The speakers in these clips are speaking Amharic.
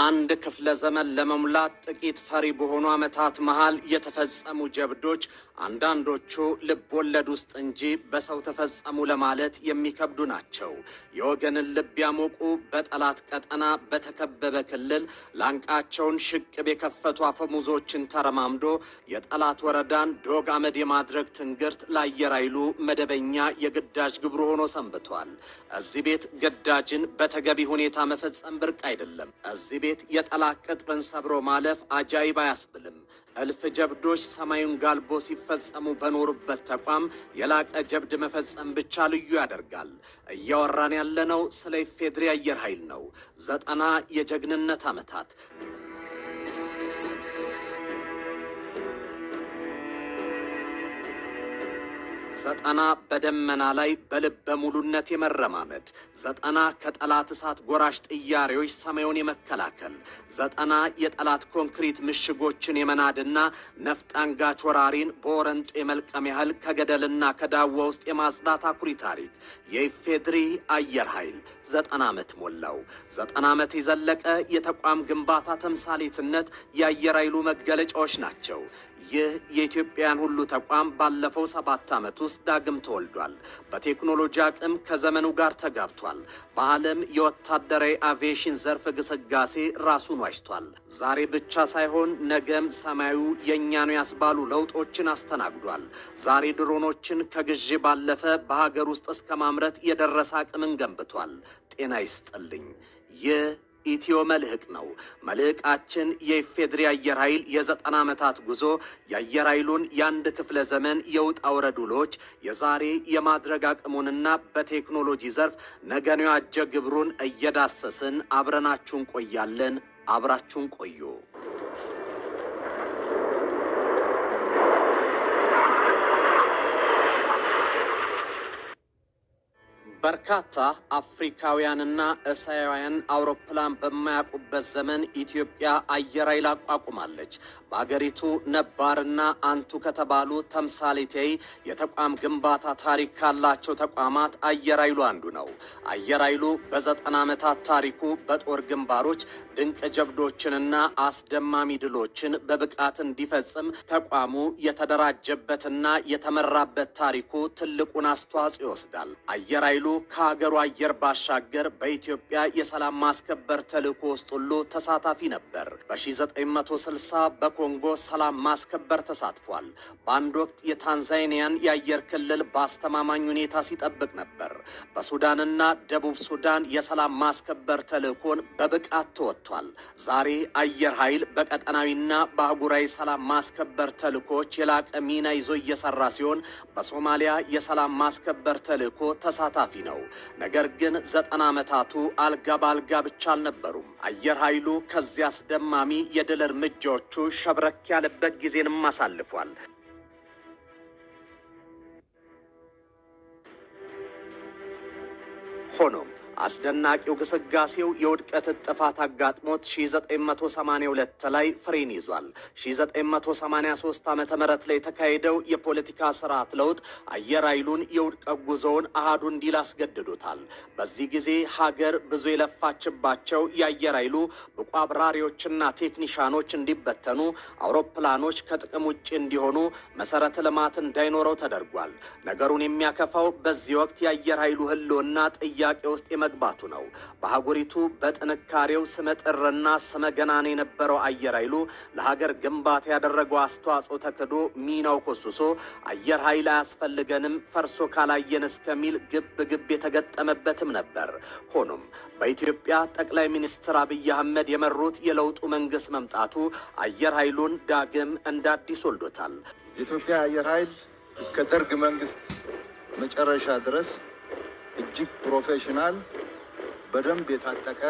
አንድ ክፍለ ዘመን ለመሙላት ጥቂት ፈሪ በሆኑ ዓመታት መሃል የተፈጸሙ ጀብዶች አንዳንዶቹ ልብ ወለድ ውስጥ እንጂ በሰው ተፈጸሙ ለማለት የሚከብዱ ናቸው። የወገንን ልብ ያሞቁ በጠላት ቀጠና በተከበበ ክልል ላንቃቸውን ሽቅብ የከፈቱ አፈሙዞችን ተረማምዶ የጠላት ወረዳን ዶግ አመድ የማድረግ ትንግርት ለአየር ኃይሉ መደበኛ የግዳጅ ግብሩ ሆኖ ሰንብቷል። እዚህ ቤት ግዳጅን በተገቢ ሁኔታ መፈጸም ብርቅ አይደለም። እዚህ ቤት የጠላት ቅጥርን ሰብሮ ማለፍ አጃይብ አያስብልም። እልፍ ጀብዶች ሰማዩን ጋልቦ ሲፈጸሙ በኖሩበት ተቋም የላቀ ጀብድ መፈጸም ብቻ ልዩ ያደርጋል። እያወራን ያለነው ስለ ኢፌድሪ አየር ኃይል ነው። 90 የጀግንነት ዓመታት ዘጠና በደመና ላይ በልበ ሙሉነት የመረማመድ 90 ከጠላት እሳት ጎራሽ ጥያሬዎች ሰማዩን የመከላከል 90 የጠላት ኮንክሪት ምሽጎችን የመናድና ነፍጥ አንጋች ወራሪን በወረንጦ የመልቀም ያህል ከገደልና ከዳዋ ውስጥ የማጽዳት አኩሪ ታሪክ የኢፌድሪ አየር ኃይል 90 ዓመት ሞላው። 90 ዓመት የዘለቀ የተቋም ግንባታ ተምሳሌትነት የአየር ኃይሉ መገለጫዎች ናቸው። ይህ የኢትዮጵያን ሁሉ ተቋም ባለፈው 7 ዓመት ውስጥ ዳግም ተወልዷል። በቴክኖሎጂ አቅም ከዘመኑ ጋር ተጋብቷል። በዓለም የወታደራዊ አቪዬሽን ዘርፍ ግስጋሴ ራሱን ዋጅቷል። ዛሬ ብቻ ሳይሆን ነገም ሰማዩ የእኛ ነው ያስባሉ ለውጦችን አስተናግዷል። ዛሬ ድሮኖችን ከግዢ ባለፈ በሀገር ውስጥ እስከ ማምረት የደረሰ አቅምን ገንብቷል። ጤና ይስጥልኝ። ይህ ኢትዮ መልህቅ ነው። መልህቃችን የኢፌድሪ አየር ኃይል የ90 ዓመታት ጉዞ የአየር ኃይሉን የአንድ ክፍለ ዘመን የውጣ ውረድ ውሎች የዛሬ የማድረግ አቅሙንና በቴክኖሎጂ ዘርፍ ነገን ያጀ ግብሩን እየዳሰስን አብረናችሁን ቆያለን። አብራችሁን ቆዩ። በርካታ አፍሪካውያንና እስያውያን አውሮፕላን በማያውቁበት ዘመን ኢትዮጵያ አየር ኃይል አቋቁማለች። በአገሪቱ ነባርና አንቱ ከተባሉ ተምሳሌታዊ የተቋም ግንባታ ታሪክ ካላቸው ተቋማት አየር ኃይሉ አንዱ ነው። አየር ኃይሉ በ90 ዓመታት ታሪኩ በጦር ግንባሮች ድንቅ ጀብዶችንና አስደማሚ ድሎችን በብቃት እንዲፈጽም ተቋሙ የተደራጀበትና የተመራበት ታሪኩ ትልቁን አስተዋጽኦ ይወስዳል። አየር ኃይሉ ከሀገሩ አየር ባሻገር በኢትዮጵያ የሰላም ማስከበር ተልዕኮ ውስጥ ሁሉ ተሳታፊ ነበር። በ1960 በኮንጎ ሰላም ማስከበር ተሳትፏል። በአንድ ወቅት የታንዛኒያን የአየር ክልል በአስተማማኝ ሁኔታ ሲጠብቅ ነበር። በሱዳንና ደቡብ ሱዳን የሰላም ማስከበር ተልዕኮን በብቃት ተወጥቷል። ዛሬ አየር ኃይል በቀጠናዊና በአህጉራዊ ሰላም ማስከበር ተልዕኮች የላቀ ሚና ይዞ እየሰራ ሲሆን በሶማሊያ የሰላም ማስከበር ተልዕኮ ተሳታፊ ነው። ነገር ግን 90 ዓመታቱ አልጋ ባልጋ ብቻ አልነበሩም። አየር ኃይሉ ከዚያ አስደማሚ የድል እርምጃዎቹ ሸብረክ ያለበት ጊዜንም አሳልፏል። ሆኖም አስደናቂው ግስጋሴው የውድቀት ጥፋት አጋጥሞት 1982 ላይ ፍሬን ይዟል። 1983 ዓመተ ምህረት ላይ የተካሄደው የፖለቲካ ስርዓት ለውጥ አየር ኃይሉን የውድቀት ጉዞውን አሃዱ እንዲል አስገድዶታል። በዚህ ጊዜ ሀገር ብዙ የለፋችባቸው የአየር ኃይሉ ብቁ አብራሪዎችና ቴክኒሻኖች እንዲበተኑ፣ አውሮፕላኖች ከጥቅም ውጭ እንዲሆኑ፣ መሰረተ ልማት እንዳይኖረው ተደርጓል። ነገሩን የሚያከፋው በዚህ ወቅት የአየር ኃይሉ ህልውና ጥያቄ ውስጥ መግባቱ ነው። በአህጉሪቱ በጥንካሬው ስመጥርና ስመገናን የነበረው አየር ኃይሉ ለሀገር ግንባታ ያደረገው አስተዋጽኦ ተክዶ ሚናው ኮስሶ አየር ኃይል አያስፈልገንም ፈርሶ ካላየን እስከሚል ግብ የተገጠመበትም ነበር። ሆኖም በኢትዮጵያ ጠቅላይ ሚኒስትር አብይ አህመድ የመሩት የለውጡ መንግስት መምጣቱ አየር ኃይሉን ዳግም እንደ አዲስ ወልዶታል። የኢትዮጵያ አየር ኃይል እስከ ደርግ መንግስት መጨረሻ ድረስ እጅግ ፕሮፌሽናል በደንብ የታጠቀ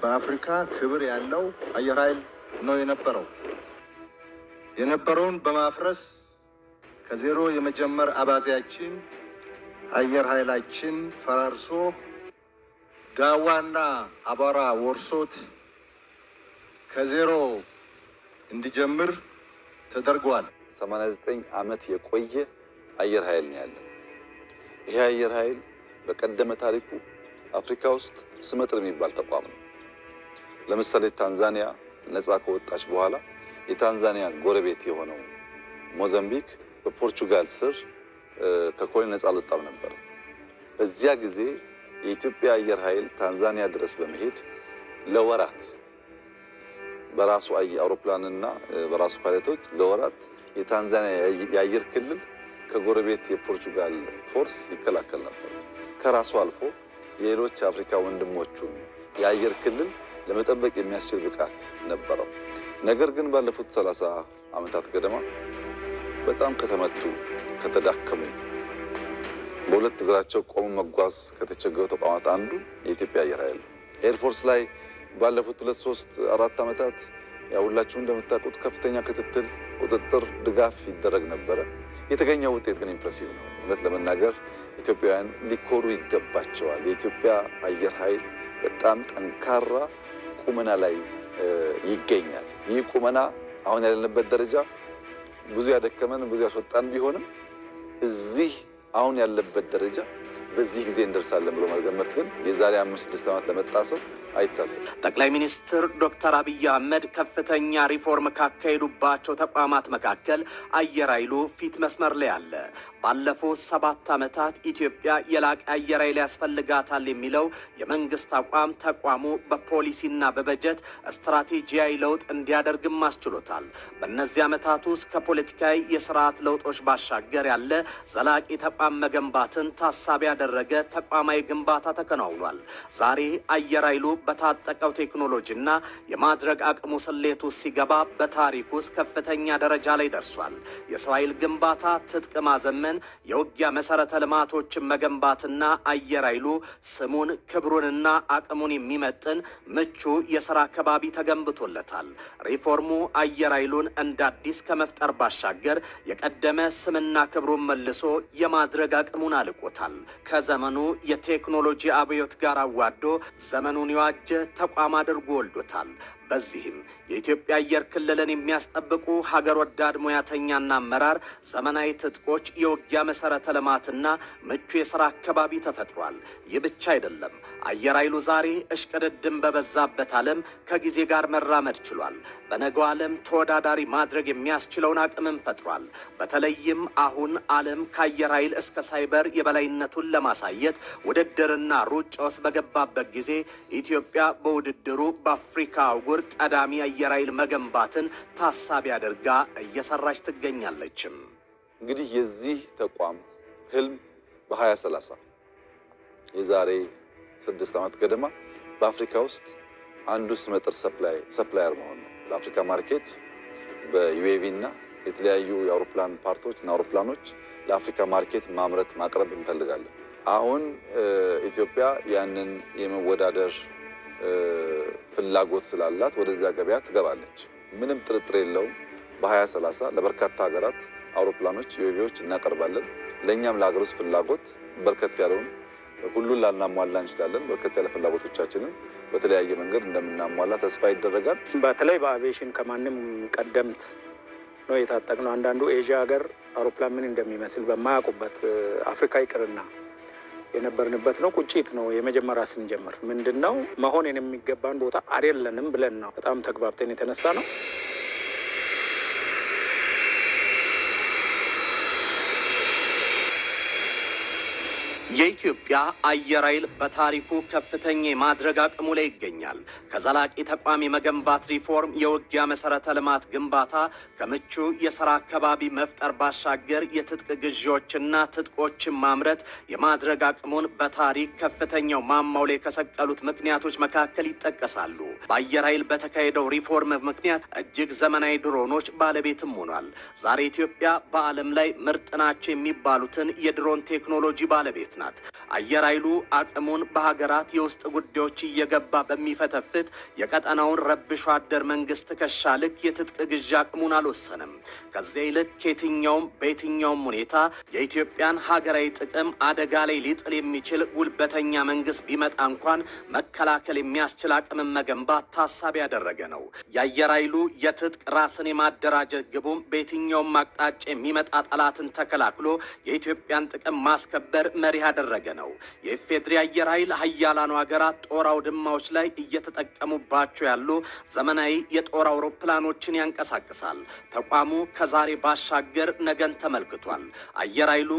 በአፍሪካ ክብር ያለው አየር ኃይል ነው የነበረውን በማፍረስ ከዜሮ የመጀመር አባዜያችን አየር ኃይላችን ፈራርሶ ዳዋና አቧራ ወርሶት ከዜሮ እንዲጀምር ተደርጓል። 89 ዓመት የቆየ አየር ኃይል ነው ያለው። ይሄ አየር ኃይል በቀደመ ታሪኩ አፍሪካ ውስጥ ስመጥር የሚባል ተቋም ነው። ለምሳሌ ታንዛኒያ ነፃ ከወጣች በኋላ የታንዛኒያ ጎረቤት የሆነው ሞዛምቢክ በፖርቹጋል ስር ከኮሎኒ ነፃ አልወጣም ነበር። በዚያ ጊዜ የኢትዮጵያ አየር ኃይል ታንዛኒያ ድረስ በመሄድ ለወራት በራሱ አውሮፕላንና በራሱ ፓይለቶች ለወራት የታንዛኒያ የአየር ክልል ከጎረቤት የፖርቹጋል ፎርስ ይከላከል ነበር። ከራሱ አልፎ የሌሎች አፍሪካ ወንድሞቹን የአየር ክልል ለመጠበቅ የሚያስችል ብቃት ነበረው። ነገር ግን ባለፉት 30 ዓመታት ገደማ በጣም ከተመቱ፣ ከተዳከሙ፣ በሁለት እግራቸው ቆሞ መጓዝ ከተቸገሩ ተቋማት አንዱ የኢትዮጵያ አየር ኃይል ኤርፎርስ ላይ ባለፉት 2-3-4 ዓመታት ያው ሁላችሁም እንደምታውቁት ከፍተኛ ክትትል፣ ቁጥጥር፣ ድጋፍ ይደረግ ነበረ። የተገኘው ውጤት ግን ኢምፕሬሲቭ ነው። እውነት ለመናገር ኢትዮጵያውያን ሊኮሩ ይገባቸዋል። የኢትዮጵያ አየር ኃይል በጣም ጠንካራ ቁመና ላይ ይገኛል። ይህ ቁመና አሁን ያለንበት ደረጃ ብዙ ያደከመን ብዙ ያስወጣን ቢሆንም እዚህ አሁን ያለበት ደረጃ በዚህ ጊዜ እንደርሳለን ብሎ መገመት ግን የዛሬ 5-6 ዓመት ለመጣ ሰው አይታሰብም። ጠቅላይ ሚኒስትር ዶክተር አብይ አህመድ ከፍተኛ ሪፎርም ካካሄዱባቸው ተቋማት መካከል አየር ኃይሉ ፊት መስመር ላይ አለ። ባለፉት 7 ዓመታት ኢትዮጵያ የላቀ አየር ኃይል ያስፈልጋታል የሚለው የመንግስት አቋም ተቋሙ በፖሊሲና በበጀት ስትራቴጂያዊ ለውጥ እንዲያደርግም አስችሎታል። በእነዚህ ዓመታት ውስጥ ከፖለቲካዊ የስርዓት ለውጦች ባሻገር ያለ ዘላቂ ተቋም መገንባትን ታሳቢ ያደረገ ተቋማዊ ግንባታ ተከናውኗል። ዛሬ አየር ኃይሉ በታጠቀው ቴክኖሎጂና የማድረግ አቅሙ ስሌት ውስጥ ሲገባ በታሪክ ውስጥ ከፍተኛ ደረጃ ላይ ደርሷል። የሰው ኃይል ግንባታ፣ ትጥቅ ማዘመን፣ የውጊያ መሰረተ ልማቶችን መገንባትና አየር ኃይሉ ስሙን ክብሩንና አቅሙን የሚመጥን ምቹ የሥራ አካባቢ ተገንብቶለታል። ሪፎርሙ አየር ኃይሉን እንደ አዲስ ከመፍጠር ባሻገር የቀደመ ስምና ክብሩን መልሶ የማድረግ አቅሙን አልቆታል። ከዘመኑ የቴክኖሎጂ አብዮት ጋር አዋዶ ዘመኑን የዋጀ ተቋም አድርጎ ወልዶታል። በዚህም የኢትዮጵያ አየር ክልልን የሚያስጠብቁ ሀገር ወዳድ ሙያተኛና አመራር፣ ዘመናዊ ትጥቆች፣ የውጊያ መሰረተ ልማትና ምቹ የሥራ አካባቢ ተፈጥሯል። ይህ ብቻ አይደለም። አየር ኃይሉ ዛሬ እሽቅድድም በበዛበት ዓለም ከጊዜ ጋር መራመድ ችሏል። በነገው ዓለም ተወዳዳሪ ማድረግ የሚያስችለውን አቅምም ፈጥሯል። በተለይም አሁን ዓለም ከአየር ኃይል እስከ ሳይበር የበላይነቱን ለማሳየት ውድድርና ሩጫ ውስጥ በገባበት ጊዜ ኢትዮጵያ በውድድሩ በአፍሪካ አህጉር ቀዳሚ አየር ኃይል መገንባትን ታሳቢ አድርጋ እየሰራች ትገኛለችም። እንግዲህ የዚህ ተቋም ህልም በ2030 የዛሬ 6 ዓመት ገደማ በአፍሪካ ውስጥ አንዱ ስመጥር ሰፕላየር መሆን ነው። ለአፍሪካ ማርኬት በዩኤቪ እና የተለያዩ የአውሮፕላን ፓርቶች እና አውሮፕላኖች ለአፍሪካ ማርኬት ማምረት ማቅረብ እንፈልጋለን። አሁን ኢትዮጵያ ያንን የመወዳደር ፍላጎት ስላላት ወደዚያ ገበያ ትገባለች። ምንም ጥርጥር የለውም። በ2030 ለበርካታ ሀገራት አውሮፕላኖች ዩኤቪዎች እናቀርባለን። ለእኛም ለሀገር ውስጥ ፍላጎት በርከት ያለውን ሁሉን ላናሟላ እንችላለን። በርከት ያለ ፍላጎቶቻችንን በተለያየ መንገድ እንደምናሟላ ተስፋ ይደረጋል። በተለይ በአቪዬሽን ከማንም ቀደምት ነው የታጠቅነው። አንዳንዱ ኤዥያ ሀገር አውሮፕላን ምን እንደሚመስል በማያውቁበት አፍሪካ ይቅርና የነበርንበት ነው። ቁጭት ነው። የመጀመሪያ ስንጀምር ምንድነው መሆን የሚገባን ቦታ አይደለንም ብለን ነው በጣም ተግባብተን የተነሳ ነው። የኢትዮጵያ አየር ኃይል በታሪኩ ከፍተኛ የማድረግ አቅሙ ላይ ይገኛል። ከዘላቂ ተቋም የመገንባት ሪፎርም፣ የውጊያ መሰረተ ልማት ግንባታ፣ ከምቹ የሥራ አካባቢ መፍጠር ባሻገር የትጥቅ ግዢዎችና ትጥቆችን ማምረት የማድረግ አቅሙን በታሪክ ከፍተኛው ማማው ላይ ከሰቀሉት ምክንያቶች መካከል ይጠቀሳሉ። በአየር ኃይል በተካሄደው ሪፎርም ምክንያት እጅግ ዘመናዊ ድሮኖች ባለቤትም ሆኗል። ዛሬ ኢትዮጵያ በዓለም ላይ ምርጥ ናቸው የሚባሉትን የድሮን ቴክኖሎጂ ባለቤት ናት። አየር ኃይሉ አቅሙን በሀገራት የውስጥ ጉዳዮች እየገባ በሚፈተፍት የቀጠናውን ረብሾ አደር መንግስት ትከሻ ልክ የትጥቅ ግዢ አቅሙን አልወሰንም። ከዚያ ይልቅ ከየትኛውም በየትኛውም ሁኔታ የኢትዮጵያን ሀገራዊ ጥቅም አደጋ ላይ ሊጥል የሚችል ጉልበተኛ መንግስት ቢመጣ እንኳን መከላከል የሚያስችል አቅምን መገንባት ታሳቢ ያደረገ ነው። የአየር ኃይሉ የትጥቅ ራስን የማደራጀት ግቡም በየትኛውም አቅጣጫ የሚመጣ ጠላትን ተከላክሎ የኢትዮጵያን ጥቅም ማስከበር መሪ ያደረገ ነው። የኢፌዴሪ አየር ኃይል ሀያላኑ ሀገራት ጦር አውድማዎች ላይ እየተጠቀሙባቸው ያሉ ዘመናዊ የጦር አውሮፕላኖችን ያንቀሳቅሳል። ተቋሙ ከዛሬ ባሻገር ነገን ተመልክቷል። አየር ኃይሉ